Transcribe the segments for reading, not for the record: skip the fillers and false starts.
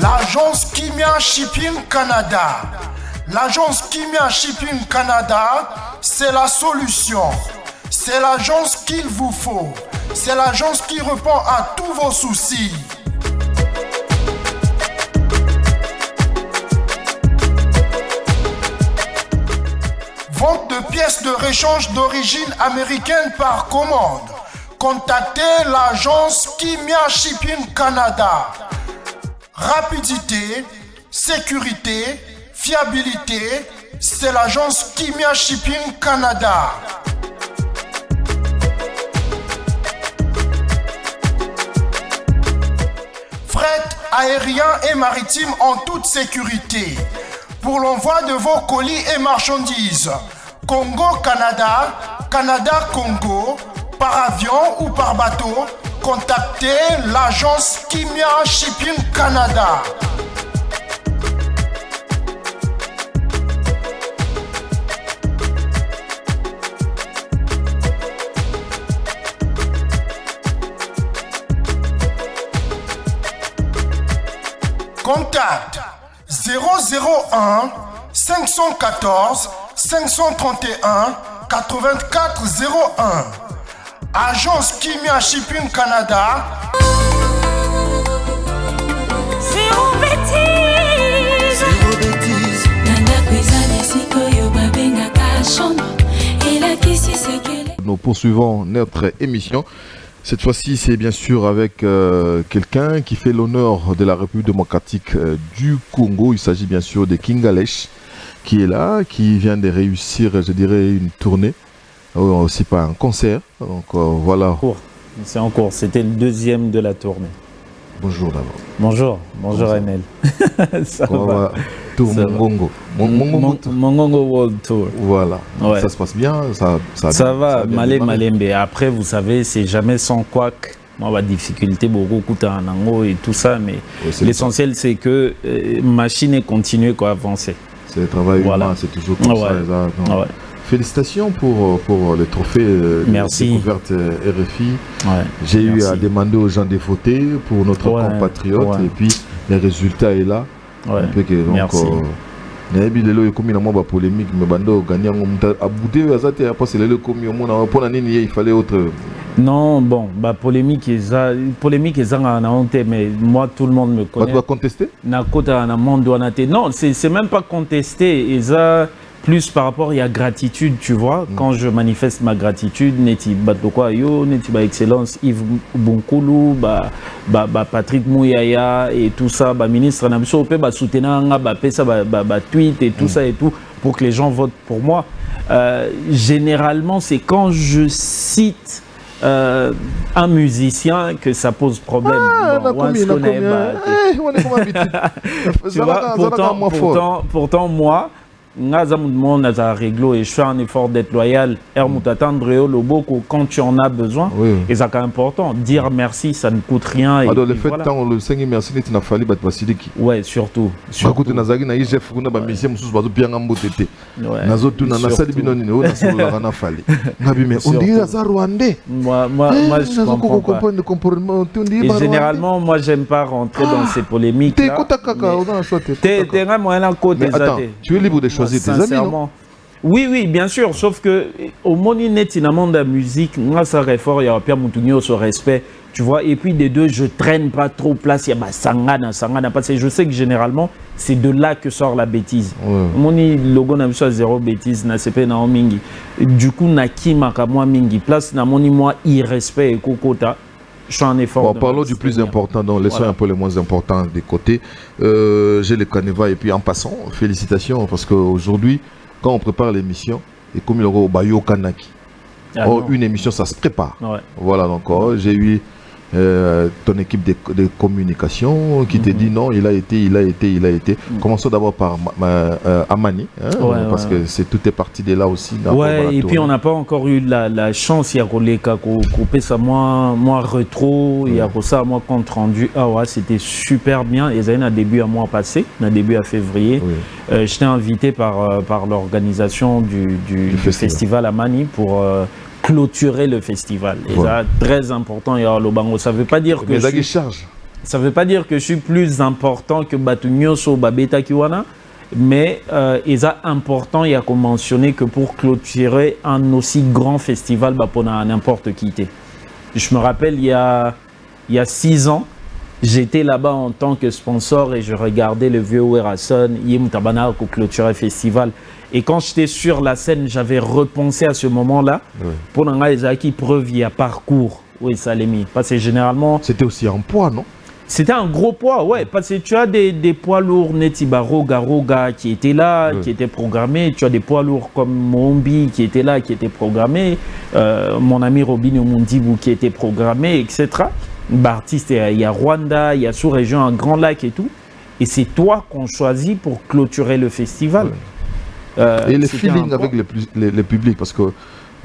L'agence Kimia Shipping Canada. L'agence Kimia Shipping Canada, c'est la solution. C'est l'agence qu'il vous faut. C'est l'agence qui répond à tous vos soucis. Vente de pièces de rechange d'origine américaine par commande. Contactez l'agence Kimia Shipping Canada. Rapidité, sécurité, fiabilité, c'est l'agence Kimia Shipping Canada. Fret aérien et maritime en toute sécurité. Pour l'envoi de vos colis et marchandises, Congo-Canada, Canada-Congo, par avion ou par bateau, contactez l'agence Kimia Shipping Canada. Contact 001 514 531 8401. Agence Kimia Shipping Canada. Zéro bêtise. Zéro bêtise. Nous poursuivons notre émission. Cette fois-ci, c'est bien sûr avec quelqu'un qui fait l'honneur de la République démocratique du Congo. Il s'agit bien sûr de Kingalesh, qui est là, qui vient de réussir, je dirais, une tournée. Aussi pas un concert. Donc voilà. C'est en cours. C'était le deuxième de la tournée. Bonjour d'abord. Bonjour. Bonjour Enel. Ça va. Tour Mongongo. Mongongo World Tour. Voilà. Ouais. Ça se passe bien. Ça va. Malembe. Après, vous savez, c'est jamais sans couac. Moi, la difficulté, beaucoup en ango et tout ça. Mais l'essentiel, c'est que machine continue à avancer. C'est le travail humain. C'est toujours comme ça. Ouais. Félicitations pour le trophée de découverte RFI. Ouais. J'ai eu à demander aux gens de voter pour notre compatriote et puis les résultats est là. Ouais. Merci. Polémique, mais il fallait autre. Non, bon, polémique est mais moi tout le monde me connaît. Tu dois contester? Non, c'est même pas contester. Plus par rapport, il y a gratitude, tu vois. Quand je manifeste ma gratitude, Neti Batokoyo, Neti Excellence, Yves Bunkoulou, Patrick Mouyaya et tout ça, ministre Namso, soutenir, tweet et tout ça et tout, pour que les gens votent pour moi. Généralement, c'est quand je cite un musicien que ça pose problème. Pourtant, moi, et je fais un effort d'être loyal. Quand tu en as besoin, et c'est important. Dire merci, ça ne coûte rien. Alors, le fait que le Seigneur merci, tu n'as fallu battre Vasiliki. Ouais, surtout. Et généralement, moi, j'aime pas rentrer dans ces polémiques. Mais attends, tu es libre de choisir tes amis, non? Oui, bien sûr, sauf que au Moninet, il y a un monde de musique, moi ça réfort, il y a Pierre Moutounio sur respect, tu vois, et puis des deux, je traîne pas trop place, il y a Sangana, parce que je sais que généralement, c'est de là que sort la bêtise. Moni logo n'a pas zéro bêtise, n'a pas na mingi. Du coup, Naki Makamwa mingi, place na moni moi irrespect et kokota. Je fais un effort. Parlons du plus important, donc laissons un peu les moins importants des côtés. J'ai le canevas et puis en passant, félicitations parce qu'aujourd'hui, quand on prépare l'émission, et comme il y aura au Bayo Kanaki, une émission ça se prépare. Voilà, donc j'ai eu ton équipe de communication qui te dit non, il a été. Commençons d'abord par Amani, hein, parce que tout est parti de là aussi. Et puis on n'a pas encore eu la chance, il y a coupé ça moi rétro, il y a ça moi compte rendu. C'était super bien. Et ça a début à mois passé, début à février. J'étais invité par l'organisation du festival Amani pour clôturer le festival. Et ça, très important, ça ne veut pas dire que... Mais ça charge. Ça ne veut pas dire que je suis plus important que Batunyoso Babeta Kiwana, mais il est important, il y a qu'on mentionner que pour clôturer un aussi grand festival, pour n'importe qui. Je me rappelle, il y a 6 ans, j'étais là-bas en tant que sponsor et je regardais le vieux Werason, Yemoutabana, pour clôturer le festival. Et quand j'étais sur la scène, j'avais repensé à ce moment-là. Pour n'importe preuve, il y a parcours. Oui, ça l'est mis. Parce que généralement... C'était aussi un poids, non? C'était un gros poids, ouais, parce que tu as des poids lourds, Netiba Roga qui étaient là, qui étaient programmés. Tu as des poids lourds comme Mombi qui étaient là, qui étaient programmés. Mon ami Robin Omundibu qui était programmé, etc. Artiste, il y a Rwanda, il y a sous-région, un Grand Lac et tout. Et c'est toi qu'on choisit pour clôturer le festival. Et le feeling avec le public, parce que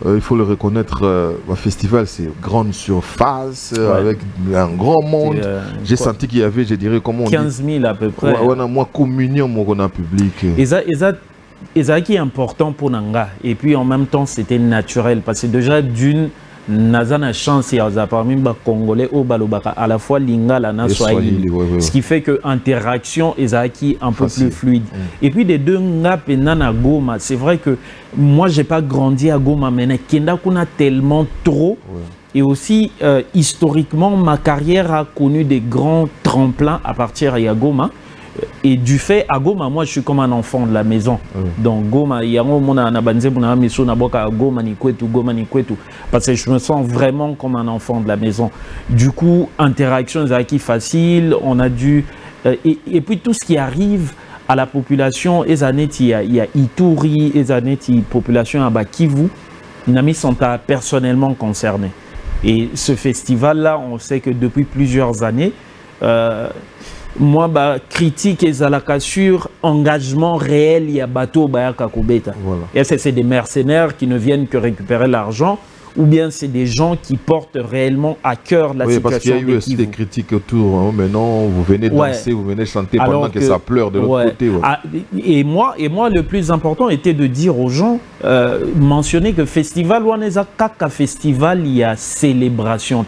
il faut le reconnaître, le festival c'est grande surface, avec un grand monde. J'ai senti qu'il y avait, je dirais, comment on 15 000 à peu près. Moi, communion, mon public. Et ça qui est important pour Nanga. Et puis en même temps, c'était naturel. Parce que déjà, d'une, Nazana chance, il y a parmi les Congolais au Balobaka, à la fois Lingala, Swahili. Ce qui fait que l'interaction est un peu plus fluide. Et puis des deux Ngap et Nana Goma, c'est vrai que moi, je n'ai pas grandi à Goma, mais Kenda Kuna tellement trop. Et aussi, historiquement, ma carrière a connu des grands tremplins à partir de Goma. Et du fait, à Goma, moi je suis comme un enfant de la maison. Donc Goma, il y a un moment Goma ni kwetu, parce que je me sens vraiment comme un enfant de la maison. Du coup, interaction est facile, on a dû... Et puis tout ce qui arrive à la population, il y a Ituri, il y a population à Kivu, Nami sont personnellement concernés. Et ce festival-là, on sait que depuis plusieurs années, moi, critique et zalaka sur engagement réel, il y a bateau Bayaka Kobeta. Et c'est des mercenaires qui ne viennent que récupérer l'argent, ou bien c'est des gens qui portent réellement à cœur la situation. Parce qu'il y a eu aussi des critiques autour. Hein. Maintenant, vous venez danser, vous venez chanter pendant que ça pleure de l'autre côté. Et moi, le plus important était de dire aux gens, mentionner que Festival Waneza Kaka Festival, il y a célébration.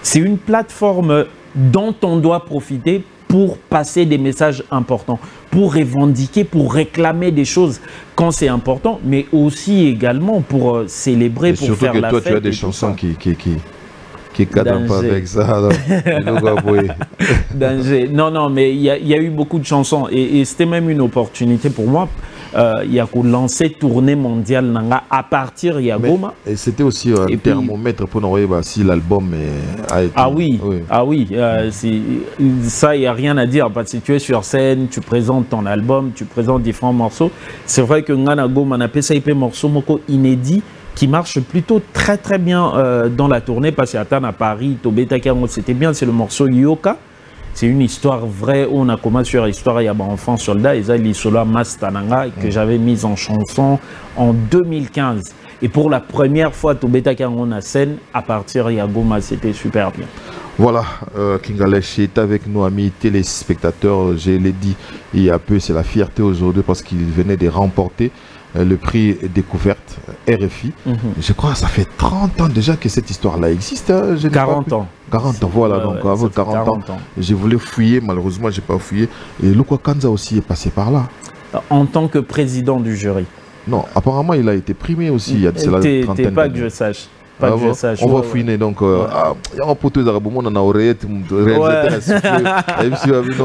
C'est une plateforme dont on doit profiter pour passer des messages importants, pour revendiquer, pour réclamer des choses quand c'est important, mais aussi également pour célébrer, pour faire la fête. Surtout que toi, tu as des chansons qui cadrent pas avec ça. Danger. Non, mais il y a eu beaucoup de chansons et c'était même une opportunité pour moi. Il y a qu'au lancer tournée mondiale Nanga à partir de Goma. Et c'était aussi un thermomètre pour nous voir si l'album a été... Ah oui. Ça, il n'y a rien à dire. Parce que tu es sur scène, tu présentes ton album, tu présentes différents morceaux. C'est vrai que Ngana Goma n'a pas un morceau inédit qui marche plutôt très très bien dans la tournée. Parce qu'à Paris, Tobeta Kiango, c'était bien, c'est le morceau Yoka. C'est une histoire vraie. On a commencé sur l'histoire, il y a un enfant soldat, et ça, l'Isola Mastananga, que j'avais mise en chanson en 2015. Et pour la première fois, Tobeta Kiango na scène, à partir de Goma, c'était super bien. Voilà, Kingalesh est avec nous, amis téléspectateurs. Je l'ai dit il y a peu, c'est la fierté aujourd'hui parce qu'il venait de remporter le prix découverte RFI. Je crois que ça fait 30 ans déjà que cette histoire-là existe. Hein. 40 ans. 40 ans, voilà. Donc avant 40 ans, j'ai voulu fouiller, malheureusement, je n'ai pas fouillé. Et Lukwa Kanza aussi est passé par là. En tant que président du jury. Non, apparemment, il a été primé aussi. Il y a de trentaine pas que je sache. Pas que je sache. On va fouiner donc. Il y a un poteau d'arabe, on a oreillette, non,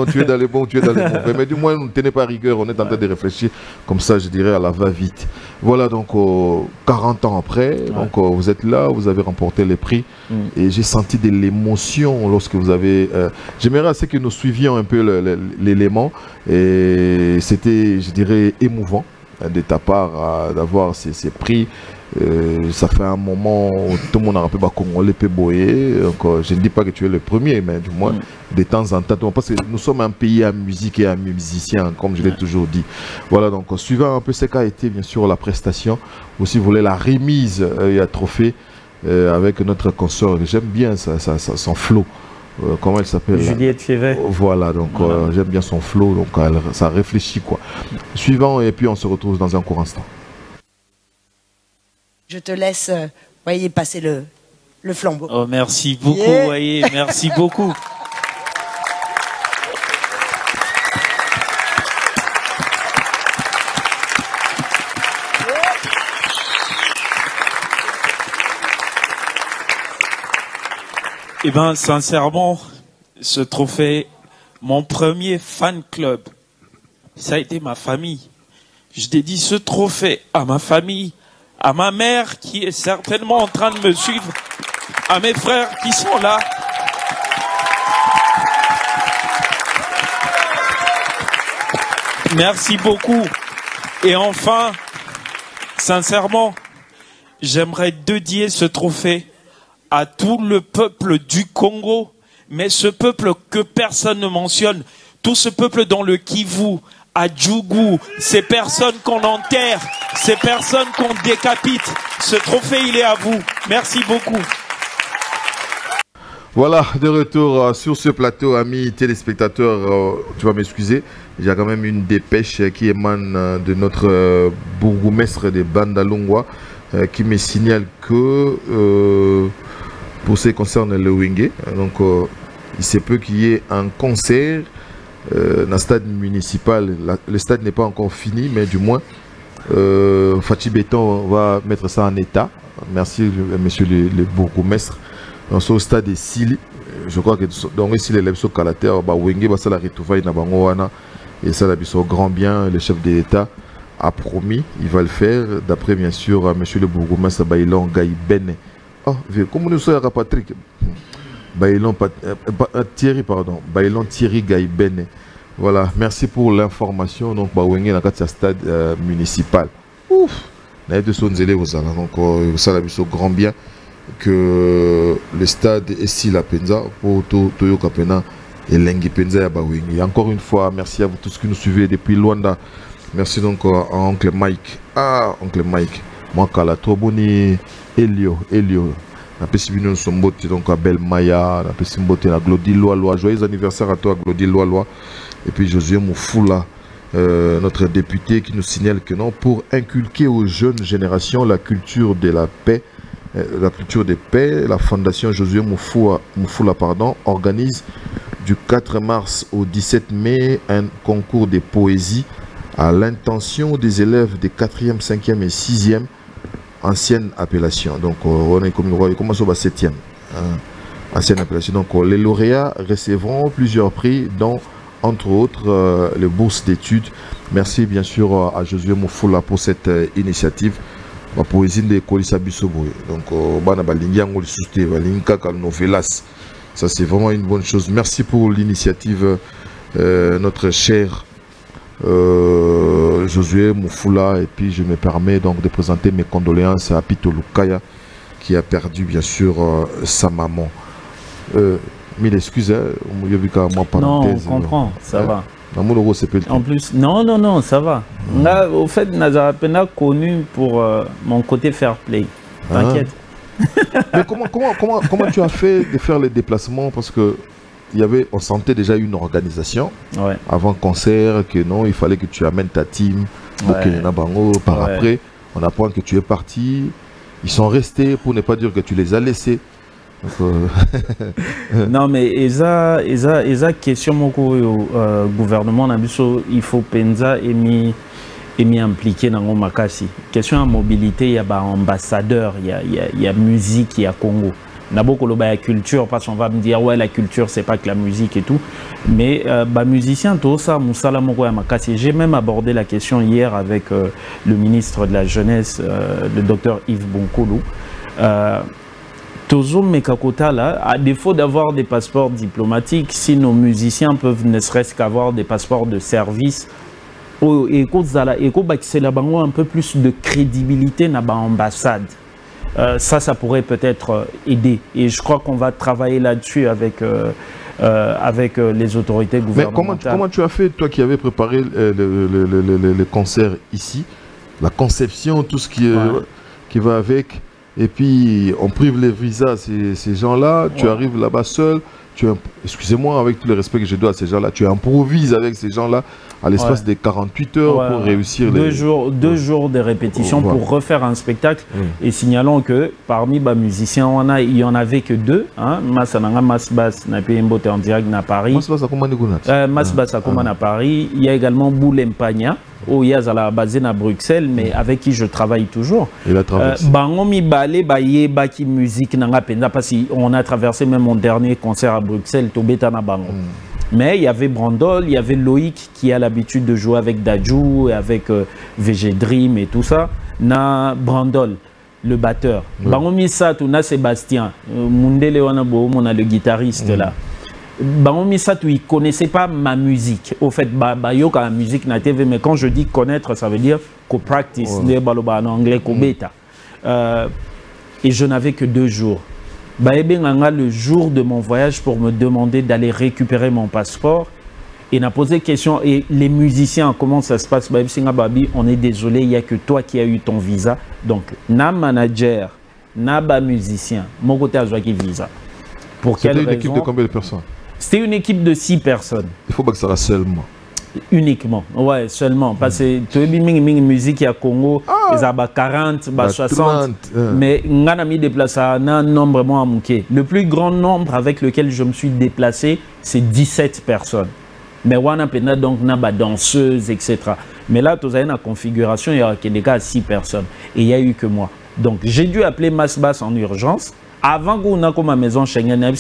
tu es dans les bons, tu es dans les mauvais. Mais du moins, ne tenez pas rigueur, on est en train de réfléchir. Comme ça, je dirais à la va-vite. Voilà, donc 40 ans après, donc vous êtes là, vous avez remporté les prix. Et j'ai senti de l'émotion lorsque vous avez... J'aimerais assez que nous suivions un peu l'élément. Et c'était, je dirais, émouvant de ta part d'avoir ces prix. Ça fait un moment où tout le monde a rappelé Congolais peut boyer. Je ne dis pas que tu es le premier, mais du moins de temps en temps, parce que nous sommes un pays à musique et à musiciens, comme je l'ai toujours dit. Voilà, donc suivant un peu ce qu'a été bien sûr la prestation, aussi vous voulez la remise et un trophée avec notre consort. J'aime bien son flow. Comment elle s'appelle? Juliette Févet. Voilà, donc j'aime bien son flow, donc ça réfléchit quoi. Suivant, et puis on se retrouve dans un court instant. Je te laisse, voyez, passer le flambeau. Oh, merci beaucoup, voyez, merci beaucoup. Eh bien, sincèrement, ce trophée, mon premier fan club, ça a été ma famille. Je dédie ce trophée à ma famille, à ma mère qui est certainement en train de me suivre, à mes frères qui sont là. Merci beaucoup. Et enfin, sincèrement, j'aimerais dédier ce trophée à tout le peuple du Congo, mais ce peuple que personne ne mentionne, tout ce peuple dans le Kivu, à Djougou, ces personnes qu'on enterre, ces personnes qu'on décapite. Ce trophée, il est à vous. Merci beaucoup. Voilà, de retour sur ce plateau, amis téléspectateurs. Tu vas m'excuser, il y a quand même une dépêche qui émane de notre bourgmestre de Bandalungwa qui me signale que pour ce qui concerne le Wenge, donc il se peut qu'il y ait un concert dans le stade municipal. Le stade n'est pas encore fini, mais du moins Fatih Béton va mettre ça en état. Merci monsieur le bourgmestre. Dans ce stade de Sili, je crois que donc ici les Lepso Kalater, Wenge va se la retrouver dans Bangoana et ça l'a au grand bien. Le chef de l'État a promis, il va le faire. D'après bien sûr monsieur le bourgmestre Bailon Gaïbene. Oh, comment nous sommes à Patrick Bailon Thierry, pardon, Bailon Thierry Gaïbene. Voilà, merci pour l'information. Donc Wenge dans le stade municipal. Ouf, donc ça l'a au grand bien que le stade est si la Penza pour Toyo Kapena et Lengi Penza ya Bawingi. Encore une fois, merci à vous tous qui nous suivez depuis Luanda. Merci donc à Oncle Mike. Ah, Oncle Mike. Moi, Kala, Toboni, Elio. Na pesibino sombote donc à Belle Maya, na pesimbote na Glody Loaloa. Joyeux anniversaire à toi, Glody Loaloa. Et puis Josué Moufoula, notre député, qui nous signale que non, pour inculquer aux jeunes générations la culture de la paix, la fondation Josué Moufoula organise du 4 mars au 17 mai un concours de poésie à l'intention des élèves des 4e, 5e et 6e ancienne appellation. Donc on est comme il commence au 7e ancienne appellation. Donc les lauréats recevront plusieurs prix, dont entre autres les bourses d'études. Merci bien sûr à Josué Moufoula pour cette initiative. La poésie de Kolisa Bisoboy. Donc, ça c'est vraiment une bonne chose. Merci pour l'initiative, notre cher Josué Moufoula. Et puis je me permets donc de présenter mes condoléances à Pito Lukaya qui a perdu bien sûr sa maman. Mille excuses, non, on comprend, ça va. En plus, non, ça va. Là, au fait, Nazarapena connu pour mon côté fair play. T'inquiète. Mais comment tu as fait de faire les déplacements? Parce que on sentait déjà une organisation avant le concert, que non, il fallait que tu amènes ta team. Par après, on apprend que tu es parti. Ils sont restés pour ne pas dire que tu les as laissés. Non mais eza question moko gouvernement na biso il faut penza et mi impliqué dans makasi question de mobilité, il y a ba ambassadeur, il y a musique, il y a Congo na beaucoup la culture parce qu'on va me dire ouais la culture c'est pas que la musique et tout mais ba musicien tout ça musala moko ya makasi. J'ai même abordé la question hier avec le ministre de la jeunesse, le docteur Yves Bonkolo. Tozo Mekakota là, à défaut d'avoir des passeports diplomatiques, si nos musiciens peuvent ne serait-ce qu'avoir des passeports de service, et c'est là un peu plus de crédibilité dans l'ambassade. Ça pourrait peut-être aider. Et je crois qu'on va travailler là-dessus avec les autorités gouvernementales. Mais comment tu as fait, toi qui avais préparé le concert ici, la conception, tout ce qui va avec? Et puis, on prive les visas, ces gens-là. Tu arrives là-bas seul. Excusez-moi, avec tout le respect que je dois à ces gens-là, tu improvises avec ces gens-là à l'espace de 48 heures pour réussir deux jours de répétition pour refaire un spectacle. Et signalons que parmi les musiciens, il n'y en avait que deux. Massananga Masbas n'a pas en direct à Paris. Masbas à Paris. Il y a également Boulempagna. où il y a basé à Bruxelles, mais avec qui je travaille toujours. Il a traversé. Bangomi balé baye baki musique nanga penda parce qu'on a traversé même mon dernier concert à Bruxelles, Tobeta na bango. Mais il y avait Brandol, il y avait Loïc qui a l'habitude de jouer avec Dajou et avec VG Dream et tout ça. Na Brandol, le batteur. Bangomi Satou, na Sébastien. Mundele Wanabo, on a le guitariste là. Bangomi Satou, il ne connaissait pas ma musique. Au fait, Bayoka, la musique na TV, mais quand je dis connaître, ça veut dire co-practice, en anglais, co-beta. Et je n'avais que 2 jours. Le jour de mon voyage pour me demander d'aller récupérer mon passeport. Et n'a posé question, et les musiciens, comment ça se passe? On est désolé, il n'y a que toi qui as eu ton visa. Donc, na manager, na musicien, mon côté a joué visa. Pour quelle raison? C'était une équipe de combien de personnes? C'était une équipe de 6 personnes. Il faut pas que ça reste seulement. Uniquement, ouais, seulement. Parce que tu as mis musique à Congo, ils ont 40, 60. Mais on a mis déplacé à un nombre moins manqué. Le plus grand nombre avec lequel je me suis déplacé, c'est 17 personnes. Mais on a donc des danseuses, etc. Mais là, tu as une configuration, il y a des cas à 6 personnes. Et il n'y a eu que moi. Donc, j'ai dû appeler Mass en urgence. Avant qu'on ait comme ma maison Schengen,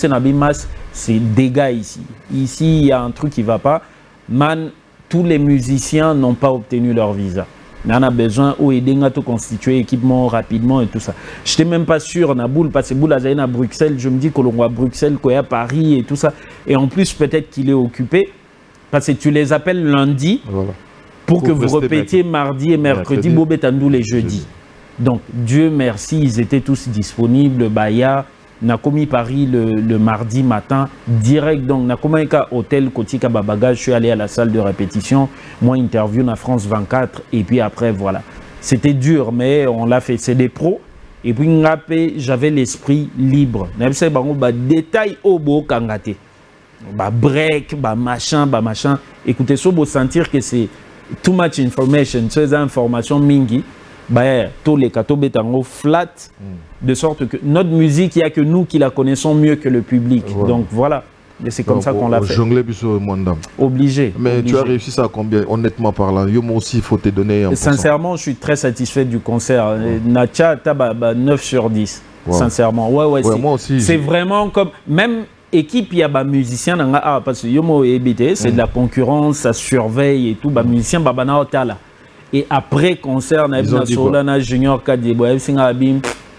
c'est dégâts ici. Ici, il y a un truc qui ne va pas. Man, tous les musiciens n'ont pas obtenu leur visa. On a besoin de constituer équipement rapidement et tout ça. Je n'étais même pas sûr, Naboul, parce que Boul a à Bruxelles, je me dis que l'on voit Bruxelles, qu'il y a Paris et tout ça. Et en plus, peut-être qu'il est occupé, parce que tu les appelles lundi pour que vous répétiez mardi et mercredi, Bobetandou les jeudis. Donc, Dieu merci, ils étaient tous disponibles. Baya, Nakomi Paris le mardi matin, direct. Donc, Nakomi hôtel Kotika Babaga, je suis allé à la salle de répétition. Moi, interview na France 24. Et puis après, voilà. C'était dur, mais on l'a fait. C'est des pros. Et puis, j'avais l'esprit libre. Détail au beau kangate. Break, machin. Écoutez, ça, vous sentir que c'est too much information. Ces informations mingi. Tous les cadeaux bétango flat, de sorte que notre musique, il n'y a que nous qui la connaissons mieux que le public. Donc voilà, et c'est comme ça qu'on l'a fait. Obligé. Mais tu as réussi ça à combien, honnêtement parlant? Moi aussi, il faut te donner un Sincèrement, je suis très satisfait du concert. Nacha, 9 sur 10. Sincèrement, ouais moi aussi. C'est vraiment comme... Même équipe, il y a des musiciens, parce que c'est de la concurrence, ça surveille et tout. Les musiciens, et après concert, Solana Junior Kadebo,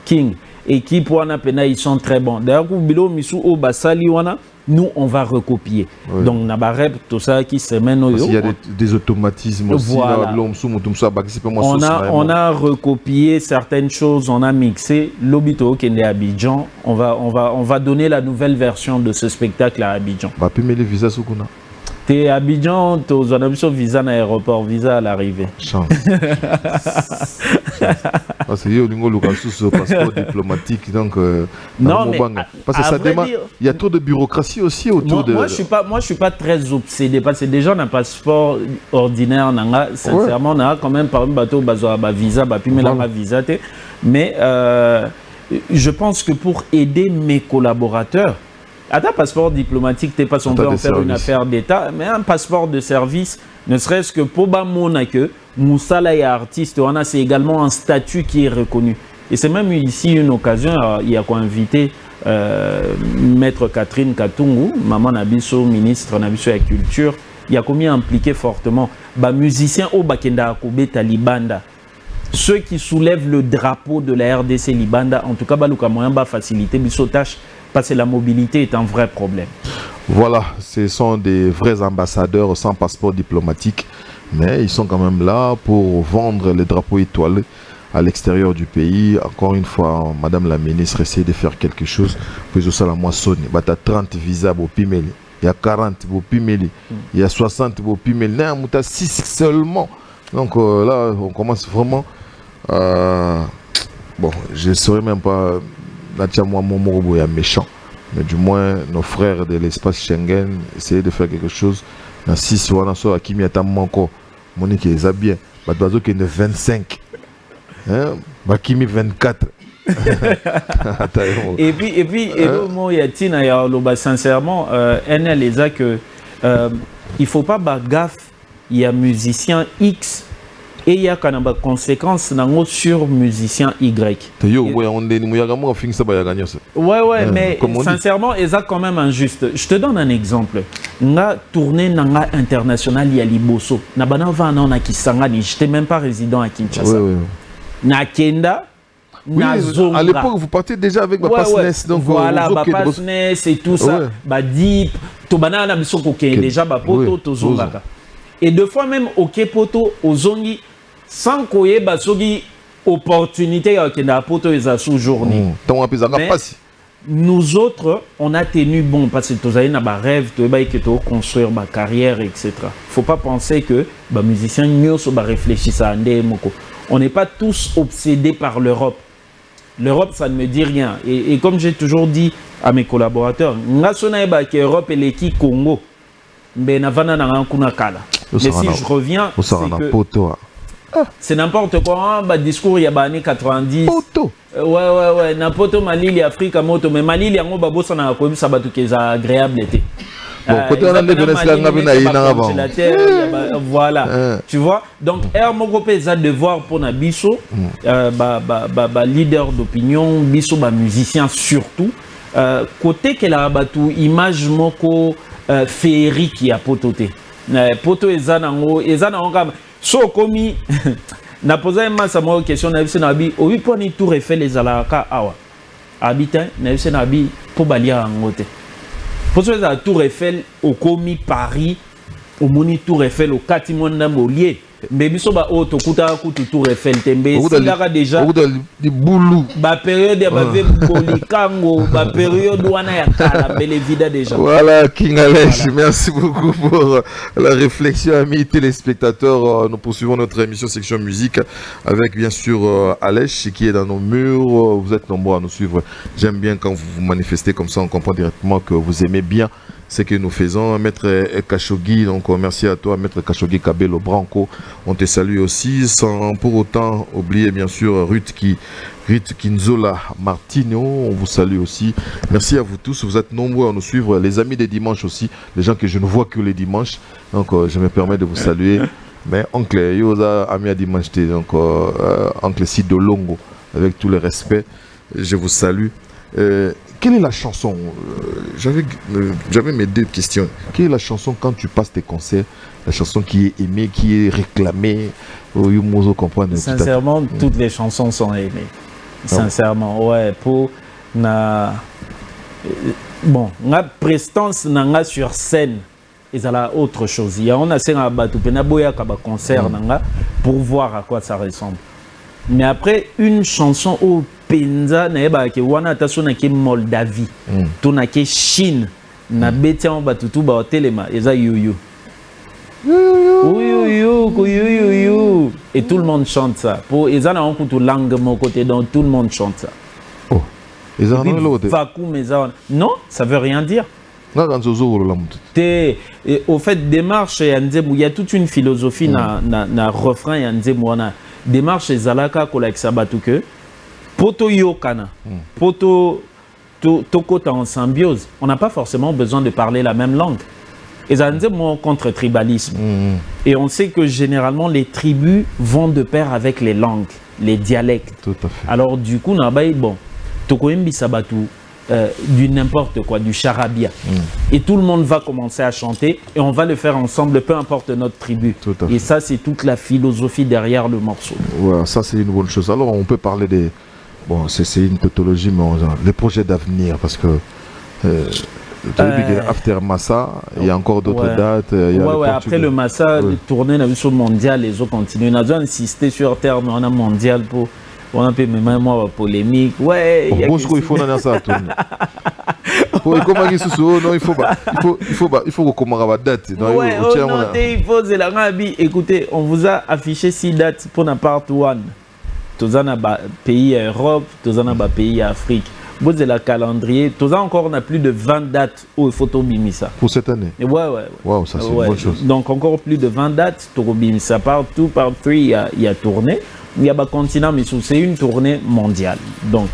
King, équipe ils sont très bons. D'ailleurs, nous on va recopier. Donc tout ça qui se mène au. Il y a des automatismes aussi. Voilà. On a recopié certaines choses, on a mixé. L'Obito qui est à Abidjan, on va donner la nouvelle version de ce spectacle à Abidjan. T'es à Abidjan, tu as un visa à l'aéroport, visa à l'arrivée. Chance. Parce qu'il y a un passeport diplomatique, donc non, mais parce que ça demande. Il y a trop de bureaucratie aussi autour de. Moi, je suis pas très obsédé parce que déjà on a un passeport ordinaire, sincèrement, on a quand même par un bateau, visa, visa, mais je pense que pour aider mes collaborateurs. À ta passeport diplomatique, tu n'es pas censé en faire une affaire d'État, mais un passeport de service, ne serait-ce que pour que Moussala est artiste, c'est également un statut qui est reconnu. Et c'est même ici une occasion, il y a quoi inviter Maître Catherine Katungu, maman Nabiso, ministre Nabiso de la Culture, il y a combien impliqué fortement. Musiciens au Bakenda Akobe Talibanda. Ceux qui soulèvent le drapeau de la RDC Libanda, en tout cas, Baluka Moyen va faciliter Bissotache. Parce que la mobilité est un vrai problème. Voilà, ce sont des vrais ambassadeurs sans passeport diplomatique, mais ils sont quand même là pour vendre les drapeaux étoilés à l'extérieur du pays. Encore une fois, Madame la ministre essaie de faire quelque chose. Puis ça la moissonne. Il y a 30 visas pour Pimeli, il y a 40 pour Pimeli, il y a 60 pour Pimeli. Il y a 6 seulement. Donc là, on commence vraiment. Bon, je ne saurais même pas. Là, méchant. Mais du moins, nos frères de l'espace Schengen essayaient de faire quelque chose. Dans 6 mois, on a Kimi Atamanko, Monique est bien. Badozo qui est 25. Kimi 24. Et puis, sincèrement, elle les a que il ne faut pas gaffe. Il y a musicien X et il y a quand même des conséquences sur musicien Y. Ouais, mais sincèrement, c'est quand même injuste. Je te donne un exemple. Nga tournée nanga international il y a Liboso. Na bana va na Kisangani, j'étais même pas résident à Kinshasa. Na Kenda. Oui, à l'époque, vous partiez déjà avec Bapasnes. Donc voilà, Bapasnes et tout ça. Badip, Tobana, déjà Bapoto, Tozongaka. Et deux fois même, ok, Poto, Ozongi, sans qu'il y ait une opportunité à Poto et à sous-journée. Nous autres, on a tenu bon parce que tu as un rêve, tu as construire ma carrière, etc. Il ne faut pas penser que les musiciens réfléchissent à Ndemoko. On n'est pas tous obsédés par l'Europe. L'Europe, ça ne me dit rien. Et comme j'ai toujours dit à mes collaborateurs, l'Europe et l'équipe Congo, mais si je reviens, c'est n'importe quoi. Discours, il y a années 90. Ouais. N'importe Mali, il y a Afrique, moto. Mais Mali, il y a un babo, ça n'a pas ça va tout qui est agréable l'été. Voilà, tu vois. Donc, Hermogopé, ça devoir pour Nabiso, leader d'opinion, Biso, musicien surtout. Côté qu'elle a battu, image moko féerique qui a pototé. Poto et Zanango, comme so komi. Na posé une question, na bise nabi, oui pour ni tour Eiffel les alaka awa. Habitant, na bise nabi pour balia angote. Pour ce la tour Eiffel au komi Paris, au moni tour Eiffel au Katimon Namolier. Mais biso ba auto kuta kutu tour Eiffel tembe sindaka déjà. Di boulou. Ba période ya ba ve Bolikango, ba période wana ya kala belle vida déjà. Voilà King Alech, merci beaucoup pour la réflexion amis téléspectateurs. Nous poursuivons notre émission section musique avec bien sûr Alech qui est dans nos murs. Vous êtes nombreux à nous suivre. J'aime bien quand vous vous manifestez comme ça, on comprend directement que vous aimez bien ce que nous faisons. Maître Khashoggi, donc merci à toi, Maître Khashoggi Kabelo Branco. On te salue aussi, sans pour autant oublier bien sûr Ruth Kinzola Martino. On vous salue aussi. Merci à vous tous, vous êtes nombreux à nous suivre. Les amis des dimanches aussi, les gens que je ne vois que les dimanches. Donc je me permets de vous saluer. Mais oncle Yosa Amia Dimanche, donc oncle Sido Longo, avec tout le respect, je vous salue. Quelle est la chanson j'avais mes deux questions. Quelle est la chanson quand tu passes tes concerts, la chanson qui est aimée, qui est réclamée? Sincèrement, toutes les chansons sont aimées. Sincèrement, ouais. Pour la prestance sur scène, et ça a autre chose. Il y a on a un concert pour voir à quoi ça ressemble. Mais après, une chanson au Penza, qui est Moldavie, qui est Chine, na beti en batutu ba telema, et ça you. Et tout le monde chante ça. Pour et ça na on tout langue mon côté, donc tout le monde chante ça. Oh. Et ça non, ça veut rien dire. Au fait, démarche, il y a toute une philosophie na refrain démarche Zalaka kolak sabatuke poto yokana poto tokota en symbiose. On n'a pas forcément besoin de parler la même langue. Et ça moi contre tribalisme. Et on sait que généralement les tribus vont de pair avec les langues, les dialectes. Tout à fait. Alors du coup nabai bon tokoyembi sabatu du n'importe quoi, du charabia. Et tout le monde va commencer à chanter et on va le faire ensemble, peu importe notre tribu. Et ça, c'est toute la philosophie derrière le morceau. Ouais, ça, c'est une bonne chose. Alors, on peut parler des... Bon, c'est une tautologie, mais les projets d'avenir, parce que... After Massa, il y a encore d'autres dates. Après le Massa, tourner la mission mondiale, les autres continuent. On a besoin d'insister sur terme, on a mondial pour... On a fait même moi polémique. Ouais, il faut dans ça tourner. Il faut recommander la date. Écoutez, on vous a affiché 6 dates pour la part 1. Tous les pays Europe, tous les pays Afrique. Vous avez le calendrier. Tous encore on a plus de 20 dates où il faut Bimisa. Pour cette année. Ouais. Ça c'est une bonne chose. Donc encore plus de 20 dates. Bimisa partout, par 3 il y a tourné. Il y a un continent, mais c'est une tournée mondiale. Donc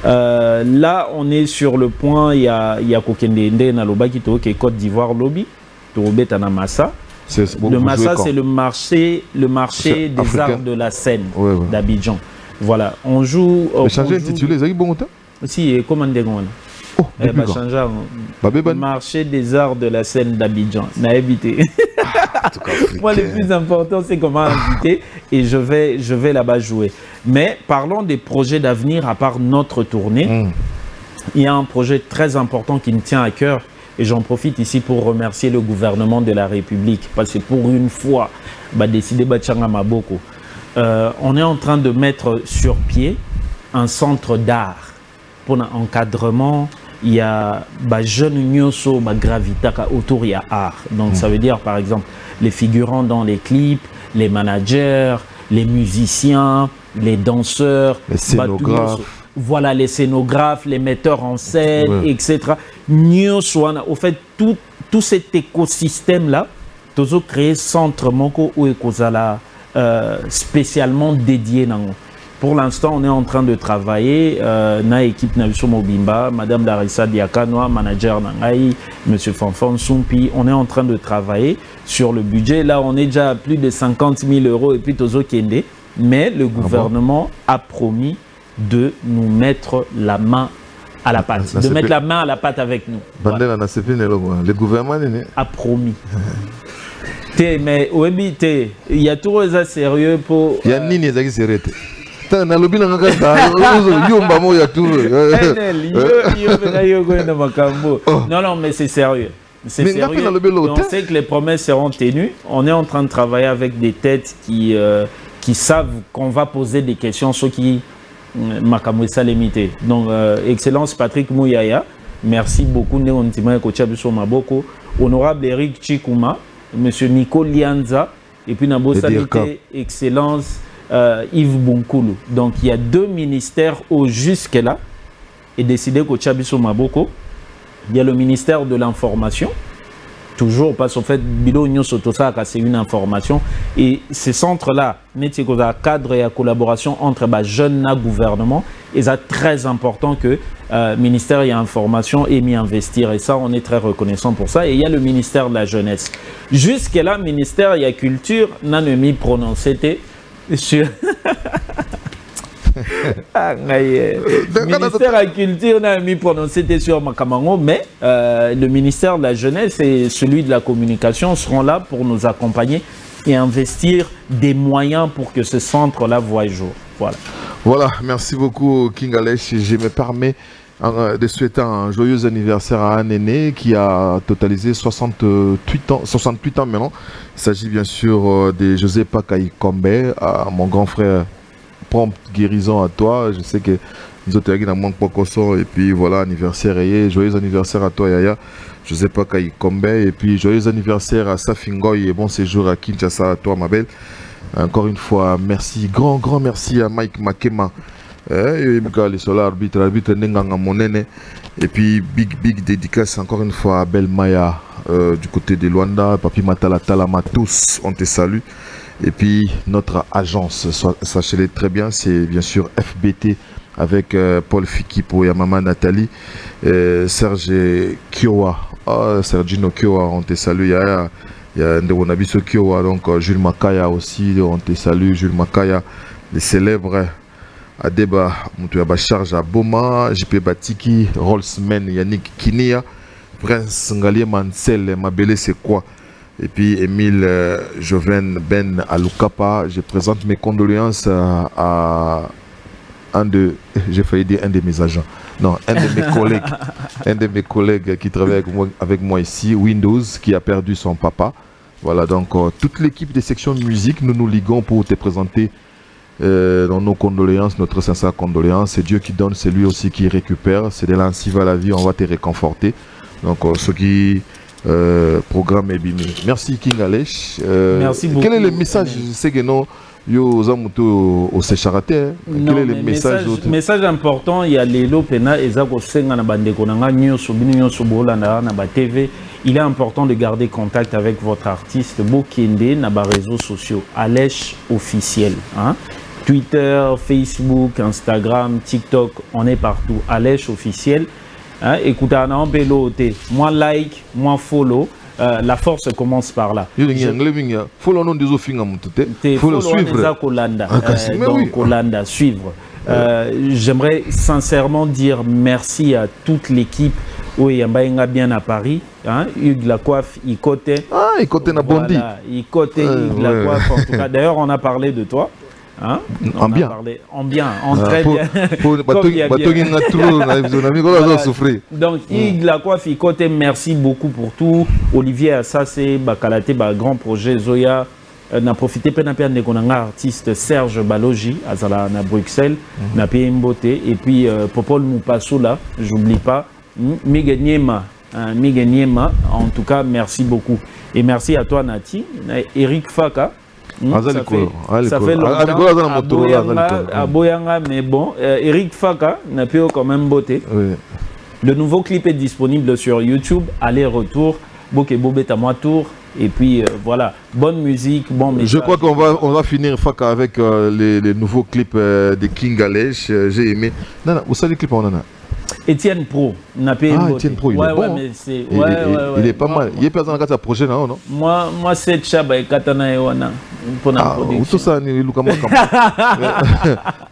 là, on est sur le point. Il y a Kokende Naloba qui est Côte d'Ivoire Lobby, Tourobet Anamassa. Le Massa, c'est le marché des africain. arts de la scène d'Abidjan. Voilà, on joue... Le changer intitulé, c'est bon temps? Si, comment on dit? Oh, le marché des arts de la scène d'Abidjan. N'a évité. Moi, le plus important, c'est comment inviter et je vais là-bas jouer. Mais parlons des projets d'avenir à part notre tournée. Il y a un projet très important qui me tient à cœur et j'en profite ici pour remercier le gouvernement de la République parce que pour une fois, décidé Bachanga Maboko. On est en train de mettre sur pied un centre d'art pour l'encadrement. Il y a jeunes nyoso gravitaka autour, il y a art. Donc ça veut dire par exemple les figurants dans les clips, les managers, les musiciens, les danseurs, les scénographes. Voilà, les scénographes, les metteurs en scène, etc. Nyoso, au fait, tout cet écosystème-là, tout créé centre moko ou ekozala spécialement dédié. Pour l'instant, on est en train de travailler na équipe Nabiso Mobimba, Madame Larissa Diakanoa, manager Nangaï, Monsieur Fanfan Sumpi. On est en train de travailler sur le budget. Là, on est déjà à plus de 50 000 € et puis Tozo Kende. Mais le gouvernement a promis de nous mettre la main à la pâte, de mettre la main à la pâte avec nous. Voilà. Le gouvernement a promis. Mais il y a tout ça sérieux pour... Il y a ni sérieux. Non, mais c'est sérieux. C'est sérieux. On sait que les promesses seront tenues. On est en train de travailler avec des têtes qui savent qu'on va poser des questions, ceux qui Makamouessa limité. Donc, Excellence Patrick Mouyaya, merci beaucoup. Honorable Eric Chikouma, Monsieur Nico Lianza, et puis Nabo Salité, Excellence Yves Bunkoulou. Donc il y a 2 ministères au jusque-là et décidé qu'au Tchabiso Maboko, il y a le ministère de l'information, toujours parce qu'en fait, Bilo Nyo Sotosaka, c'est une information. Et ces centres-là, un cadre et la collaboration entre jeunes et gouvernement, et c'est très important que le ministère de l'information ait mis à investir. Et ça, on est très reconnaissant pour ça. Et il y a le ministère de la jeunesse. Jusque-là, le ministère de la culture n'a pas mis prononcé sur... Le ministère de la culture n'a mis prononcé sur Makamango, mais le ministère de la jeunesse et celui de la communication seront là pour nous accompagner et investir des moyens pour que ce centre-là voie jour. Voilà. Voilà, merci beaucoup King Alex. Je me permets de souhaiter un joyeux anniversaire à un aîné qui a totalisé 68 ans maintenant. Il s'agit bien sûr de José Pakaï Kombe, mon grand frère. Prompte guérison à toi. Je sais que nous autres qui n'avons pas de et puis voilà, anniversaire et joyeux anniversaire à toi Yaya. Je sais pas Kai Kombe et puis joyeux anniversaire à Safingoy et bon séjour à Kinshasa à toi ma belle. Encore une fois, merci, grand merci à Mike Makema. Arbitre Nenganga Monene. Et puis big dédicace encore une fois à Belle Maya du côté de Luanda, Papi Matala Talama, tous on te salue. Et puis notre agence, sachez-le très bien, c'est bien sûr FBT avec Paul Fikipo et Mama Nathalie, Serge Kiowa, Sergino Kiowa, on te salue. Il y a Ndewonabiso Kiowa, donc Jules Makaya aussi, on te salue, Jules Makaya, les célèbres Adeba Moutouaba Charge à Boma, JP Batiki, Rolsman, Yannick Kinia, Prince Ngalier Mansel, Mabele c'est quoi? Et puis Émile Joven Ben Alukapa, je présente mes condoléances à un de mes agents, non, un de mes collègues qui travaille avec moi ici, Windows, qui a perdu son papa. Voilà, donc toute l'équipe des sections de musique, nous nous liguons pour te présenter dans nos condoléances, notre sincère condoléances. C'est Dieu qui donne, c'est lui aussi qui récupère. C'est de l'ainsi va la vie, on va te réconforter. Donc ceux qui... programme Ebimi. Merci King Alesh. Merci beaucoup. Quel est le message? Je sais que non, yo zamuto au Sécharate. Quel est le message important? Il y a les lopena et zako senga na bande konanga nyoso binu nyoso bola na ba TV. Il est important de garder contact avec votre artiste Bokende na ba réseaux sociaux. Alesh officiel. Hein? Twitter, Facebook, Instagram, TikTok, on est partout. Alesh officiel. Écoutez, moi like, moi follow, la force commence par là. Faut le nom des autres faut le suivre. Donc, suivre. J'aimerais sincèrement dire merci à toute l'équipe où il y a bien à Paris. Hein? Hugues Lacoiffe, Ikote. Ah, Ikote n'a bondi. Ikote, Hugues Lacoiffe. En tout cas, d'ailleurs, on a parlé de toi. Hein? En bien. En très bien. Donc, Hugues Lacoiffe, Ikote, merci beaucoup pour tout. Olivier Assase, Bakalate, grand projet Zoya. n'a profité pour un artiste Serge Balogi à Bruxelles, n'a payé une beauté et puis Popol Moupassou là, j'oublie pas, Miguel Niema, en tout cas merci beaucoup et merci à toi Nati, Eric Faka. Ça fait longtemps à Boyanga, mais bon, Eric Faka n'a payé quand même beauté. Le nouveau clip est disponible sur YouTube, aller-retour, Boke Bobet à moi tour. Et puis voilà, bonne musique, bon message. Je crois qu'on va finir Faka avec les nouveaux clips de King Alej. J'ai aimé. Non, où sont les clips on en a? Etienne Pro, n'a pas Etienne Pro, il est bon. Il est pas mal. Il est présent dans le projet, non? Moi, c'est Chaba et Katana Ewana pour la production. Tout ça,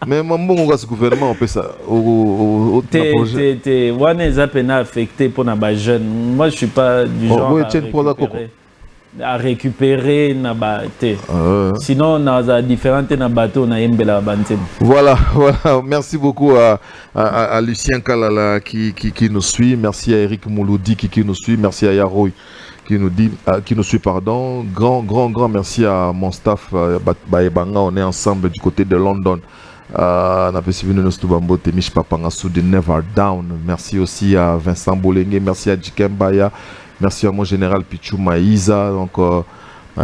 mais moi, on va ce gouvernement, on peut ça. T'es affecté pour les jeunes. Moi, je suis pas du genre à récupérer sinon on a différentes bateaux voilà. Merci beaucoup à Lucien Kalala qui nous suit, merci à Eric Mouloudi qui nous suit, merci à Yaroy qui nous suit grand merci à mon staff on est ensemble du côté de London. Never Down. Merci aussi à Vincent Bolengue, merci à Djikembaya. Merci à mon général Pichou Maïza. Donc,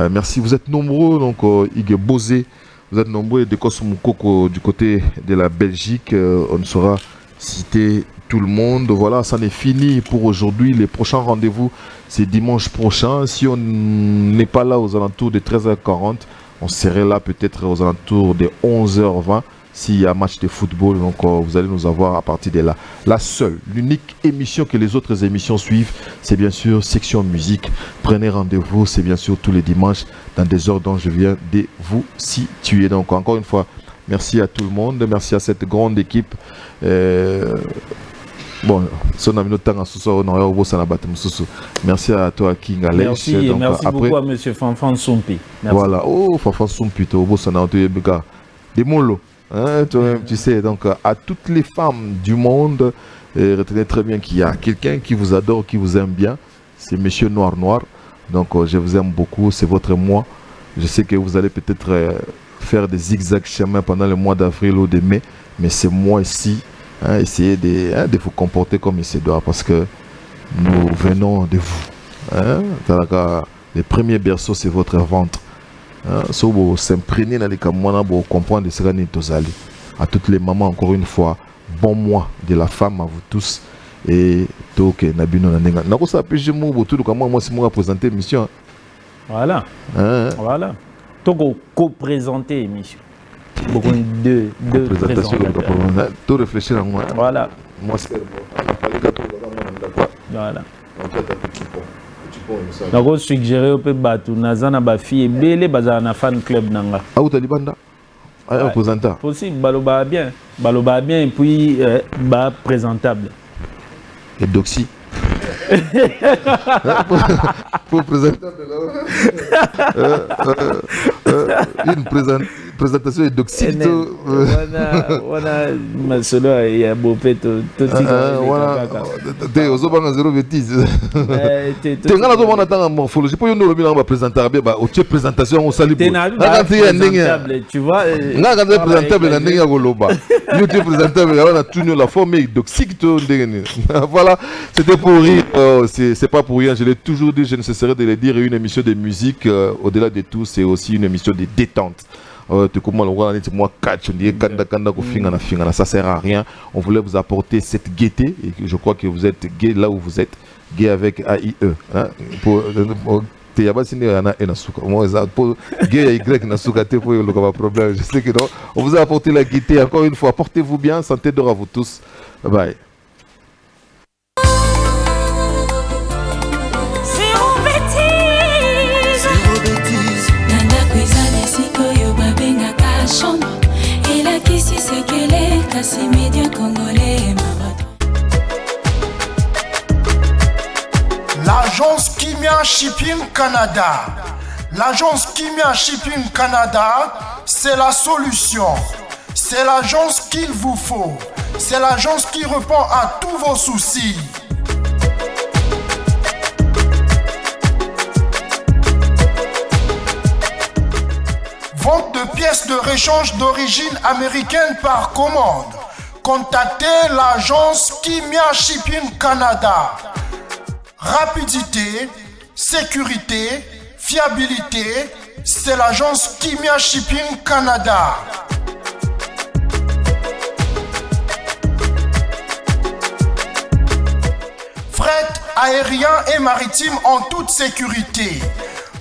merci. Vous êtes nombreux. Donc, Ige Bozé. Vous êtes nombreux de Kosumukoko du côté de la Belgique. On saura citer tout le monde. Voilà, ça n'est fini pour aujourd'hui. Les prochains rendez-vous, c'est dimanche prochain. Si on n'est pas là aux alentours de 13h40, on serait là peut-être aux alentours de 11h20. S'il y a match de football, donc vous allez nous avoir à partir de là. La seule, l'unique émission que les autres émissions suivent, c'est bien sûr Section Musique. Prenez rendez-vous, c'est bien sûr tous les dimanches dans des heures dont je viens de vous situer. Donc encore une fois, merci à tout le monde, merci à cette grande équipe. Bon, merci à toi King Alej. Merci, donc, merci beaucoup à M. Fanfan Soumpi. Voilà, oh Fanfan Soumpi, des mots. Hein, tu sais, donc à toutes les femmes du monde, retenez très bien qu'il y a quelqu'un qui vous adore, qui vous aime bien, c'est Monsieur Noir. Donc je vous aime beaucoup, c'est votre moi. Je sais que vous allez peut-être faire des zigzags chemins pendant le mois d'avril ou de mai, mais c'est moi ici. Hein, essayez de vous comporter comme il se doit parce que nous venons de vous. Hein, les premiers berceaux, c'est votre ventre. So vous s'imprégner dans les camons pour comprendre ce que à toutes les mamans encore une fois bon mois de la femme à vous tous et donc nabino nanenga nako ça pêche mo tout comme moi c'est moi présenter émission voilà voilà donc co-présenter émission beaucoup de présentateurs tout réfléchir à moi voilà moi c'est voilà. Nako suggéré au peu batu nazana ba fille belé bazana fan club nanga. Ah ou talibanda. Ah présentateur. Possible baloba bien et puis ba présentable. Et doxy. Pour présentable là. Une présentation et doxy. Voilà ma solo il y a beau peto tout voilà. T'es aux obans 0 bêtise. T'es dans la zone d'attendre morphologie pour nous le présenter bien bah au présentation au salut. Tu vois là quand présentable la ndenge goloba. Nous tu présentable on a tenu la forme doxique to ndenge. Voilà, c'était pour rire, c'est pas pour rien, je l'ai toujours dit, je ne cesserai de le dire, une émission de musique au-delà de tout, c'est aussi une émission de détente. Ça sert à rien. On voulait vous apporter cette gaieté et je crois que vous êtes gai là où vous êtes, gai avec AIE. Hein? Je sais que non. On vous a apporté la gaieté. Encore une fois, portez-vous bien, santé d'or à vous tous. Bye bye. C'est Merci média congolais, L'agence Kimia Shipping Canada. L'agence Kimia Shipping Canada, c'est la solution. C'est l'agence qu'il vous faut. C'est l'agence qui répond à tous vos soucis. Vente de pièces de rechange d'origine américaine par commande. Contactez l'agence Kimia Shipping Canada. Rapidité, sécurité, fiabilité, c'est l'agence Kimia Shipping Canada. Fret aérien et maritime en toute sécurité.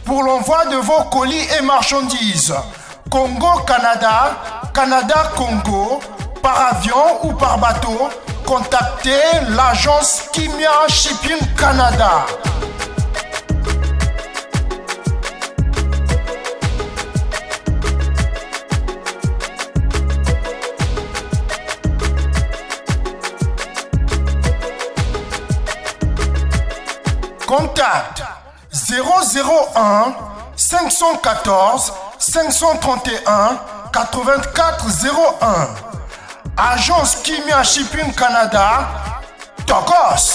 Pour l'envoi de vos colis et marchandises, Congo-Canada, Canada-Congo, par avion ou par bateau, contactez l'agence Kimia Shipping Canada. Contact 001 514 531 8401. Agence Kimia Shipping Canada, Tokos.